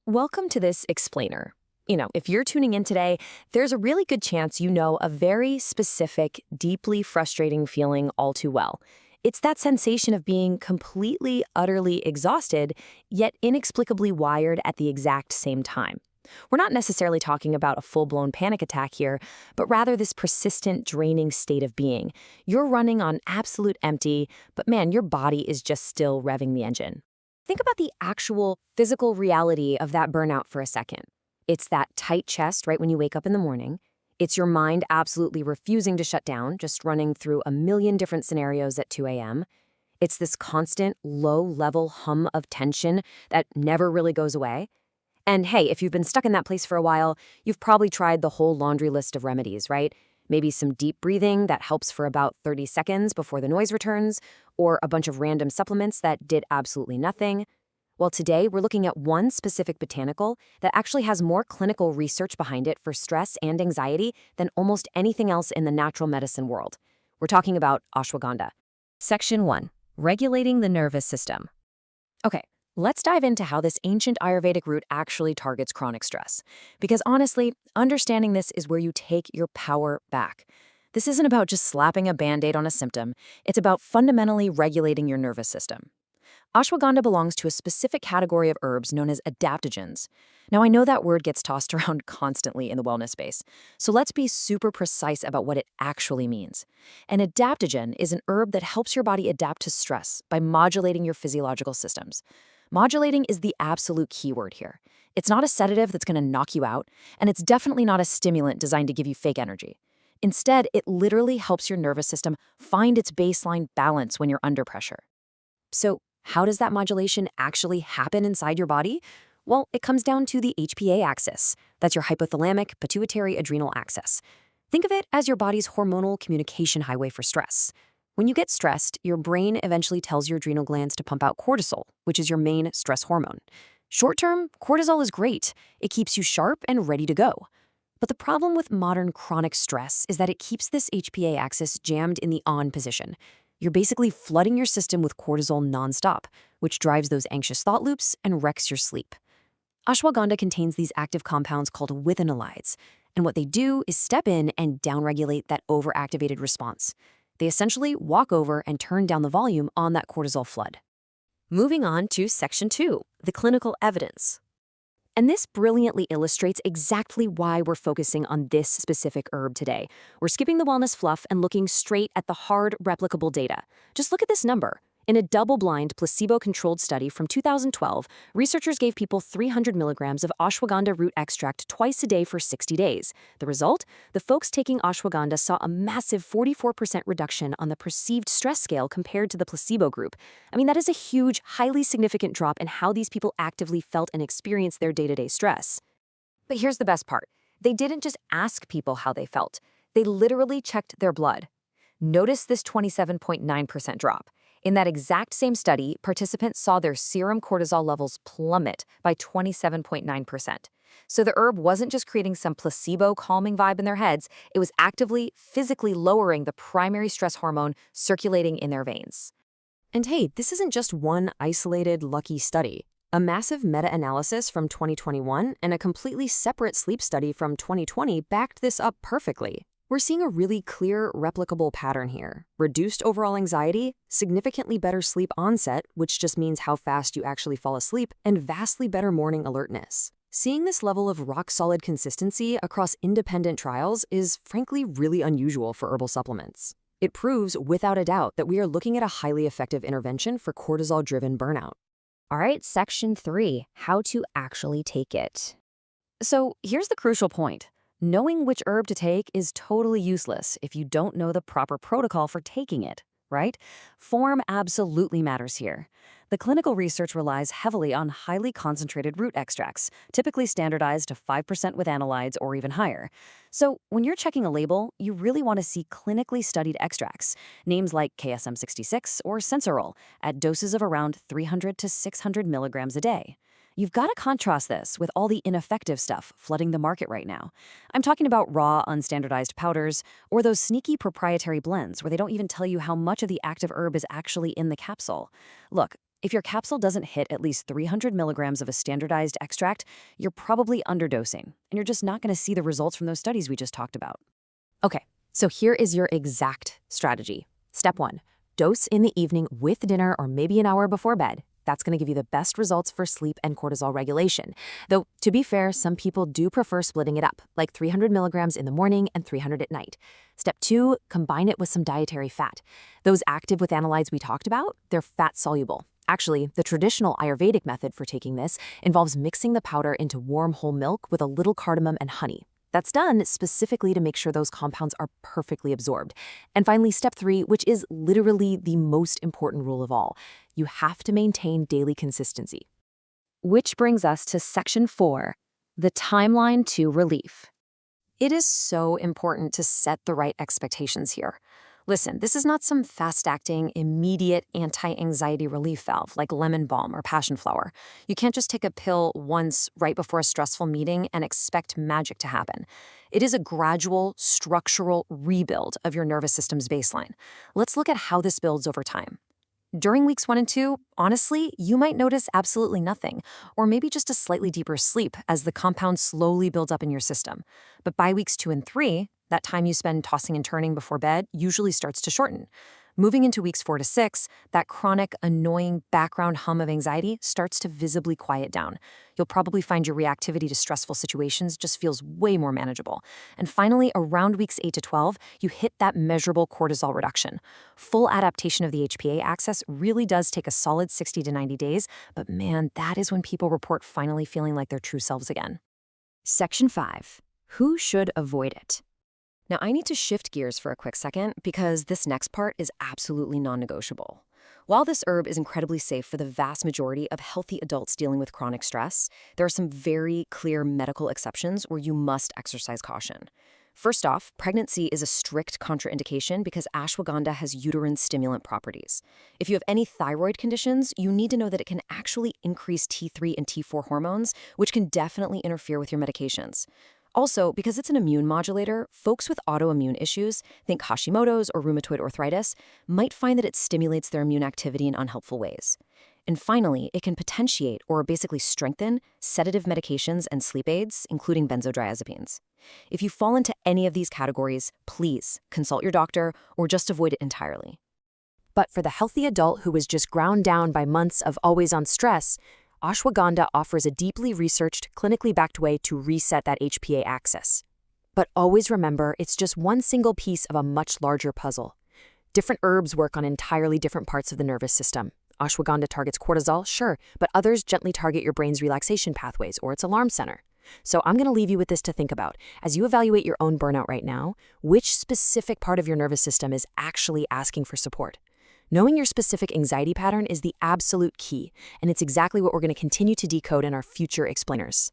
Welcome to this explainer. If you're tuning in today, there's a really good chance you know a very specific, deeply frustrating feeling all too well. It's that sensation of being completely, utterly exhausted, yet inexplicably wired at the exact same time. We're not necessarily talking about a full-blown panic attack here, but rather this persistent, draining state of being. You're running on absolute empty, but man, your body is just still revving the engine. Think about the actual physical reality of that burnout for a second. It's that tight chest right when you wake up in the morning. It's your mind absolutely refusing to shut down, just running through a million different scenarios at 2 a.m. It's this constant, low-level hum of tension that never really goes away. And hey, if you've been stuck in that place for a while, you've probably tried the whole laundry list of remedies, right? Maybe some deep breathing that helps for about 30 seconds before the noise returns, or a bunch of random supplements that did absolutely nothing. Well, today we're looking at one specific botanical that actually has more clinical research behind it for stress and anxiety than almost anything else in the natural medicine world. We're talking about ashwagandha. Section 1. Regulating the nervous system. Okay, let's dive into how this ancient Ayurvedic root actually targets chronic stress. Because honestly, understanding this is where you take your power back. This isn't about just slapping a Band-Aid on a symptom. It's about fundamentally regulating your nervous system. Ashwagandha belongs to a specific category of herbs known as adaptogens. Now, I know that word gets tossed around constantly in the wellness space, so let's be super precise about what it actually means. An adaptogen is an herb that helps your body adapt to stress by modulating your physiological systems. Modulating is the absolute key word here. It's not a sedative that's going to knock you out, and it's definitely not a stimulant designed to give you fake energy. Instead, it literally helps your nervous system find its baseline balance when you're under pressure. So, how does that modulation actually happen inside your body? Well, it comes down to the HPA axis. That's your hypothalamic pituitary adrenal axis. Think of it as your body's hormonal communication highway for stress. When you get stressed, your brain eventually tells your adrenal glands to pump out cortisol, which is your main stress hormone. Short term, cortisol is great. It keeps you sharp and ready to go. But the problem with modern chronic stress is that it keeps this HPA axis jammed in the on position. You're basically flooding your system with cortisol nonstop, which drives those anxious thought loops and wrecks your sleep. Ashwagandha contains these active compounds called withanolides, and what they do is step in and downregulate that overactivated response. They essentially walk over and turn down the volume on that cortisol flood. Moving on to Section 2, the clinical evidence. And this brilliantly illustrates exactly why we're focusing on this specific herb today. We're skipping the wellness fluff and looking straight at the hard, replicable data. Just look at this number. In a double-blind, placebo-controlled study from 2012, researchers gave people 300 milligrams of ashwagandha root extract twice a day for 60 days. The result? The folks taking ashwagandha saw a massive 44% reduction on the perceived stress scale compared to the placebo group. I mean, that is a huge, highly significant drop in how these people actively felt and experienced their day-to-day stress. But here's the best part. They didn't just ask people how they felt. They literally checked their blood. Notice this 27.9% drop. In that exact same study, participants saw their serum cortisol levels plummet by 27.9%. So the herb wasn't just creating some placebo calming vibe in their heads, it was actively, physically lowering the primary stress hormone circulating in their veins. And hey, this isn't just one isolated, lucky study. A massive meta-analysis from 2021 and a completely separate sleep study from 2020 backed this up perfectly. We're seeing a really clear, replicable pattern here. Reduced overall anxiety, significantly better sleep onset, which just means how fast you actually fall asleep, and vastly better morning alertness. Seeing this level of rock-solid consistency across independent trials is frankly really unusual for herbal supplements. It proves, without a doubt, that we are looking at a highly effective intervention for cortisol-driven burnout. All right, Section 3, how to actually take it. So here's the crucial point. Knowing which herb to take is totally useless if you don't know the proper protocol for taking it, right? Form absolutely matters here. The clinical research relies heavily on highly concentrated root extracts, typically standardized to 5% with analytes or even higher. So when you're checking a label, you really want to see clinically studied extracts, names like KSM-66 or Sensorol, at doses of around 300 to 600 milligrams a day. You've got to contrast this with all the ineffective stuff flooding the market right now. I'm talking about raw, unstandardized powders, or those sneaky proprietary blends where they don't even tell you how much of the active herb is actually in the capsule. Look, If your capsule doesn't hit at least 300 milligrams of a standardized extract, you're probably underdosing, and you're just not going to see the results from those studies we just talked about. Okay, so here is your exact strategy. Step 1, dose in the evening with dinner or maybe an hour before bed. That's going to give you the best results for sleep and cortisol regulation. Though, to be fair, some people do prefer splitting it up, like 300 milligrams in the morning and 300 at night. Step 2, combine it with some dietary fat. Those active with analytes we talked about, they're fat soluble. Actually, the traditional Ayurvedic method for taking this involves mixing the powder into warm whole milk with a little cardamom and honey. That's done specifically to make sure those compounds are perfectly absorbed. And finally, step 3, which is literally the most important rule of all. You have to maintain daily consistency. Which brings us to section 4, the timeline to relief. It is so important to set the right expectations here. Listen, this is not some fast-acting, immediate anti-anxiety relief valve like lemon balm or passion flower. You can't just take a pill once right before a stressful meeting and expect magic to happen. It is a gradual, structural rebuild of your nervous system's baseline. Let's look at how this builds over time. During weeks 1 and 2, honestly, you might notice absolutely nothing, or maybe just a slightly deeper sleep as the compound slowly builds up in your system. But by weeks 2 and 3, that time you spend tossing and turning before bed usually starts to shorten. Moving into weeks 4 to 6, that chronic, annoying background hum of anxiety starts to visibly quiet down. You'll probably find your reactivity to stressful situations just feels way more manageable. And finally, around weeks 8 to 12, you hit that measurable cortisol reduction. Full adaptation of the HPA axis really does take a solid 60 to 90 days, but man, that is when people report finally feeling like their true selves again. Section 5. Who should avoid it? Now, I need to shift gears for a quick second because this next part is absolutely non-negotiable. While this herb is incredibly safe for the vast majority of healthy adults dealing with chronic stress, there are some very clear medical exceptions where you must exercise caution. First off, pregnancy is a strict contraindication because ashwagandha has uterine stimulant properties. If you have any thyroid conditions, you need to know that it can actually increase T3 and T4 hormones, which can definitely interfere with your medications. Also, because it's an immune modulator, folks with autoimmune issues, think Hashimoto's or rheumatoid arthritis, might find that it stimulates their immune activity in unhelpful ways. And finally, it can potentiate or basically strengthen sedative medications and sleep aids, including benzodiazepines. If you fall into any of these categories, please consult your doctor or just avoid it entirely. But for the healthy adult who was just ground down by months of always-on stress, ashwagandha offers a deeply researched, clinically backed way to reset that HPA axis. But always remember, it's just one single piece of a much larger puzzle. Different herbs work on entirely different parts of the nervous system. Ashwagandha targets cortisol, sure, but others gently target your brain's relaxation pathways or its alarm center. So I'm going to leave you with this to think about. As you evaluate your own burnout right now, which specific part of your nervous system is actually asking for support? Knowing your specific anxiety pattern is the absolute key, and it's exactly what we're going to continue to decode in our future explainers.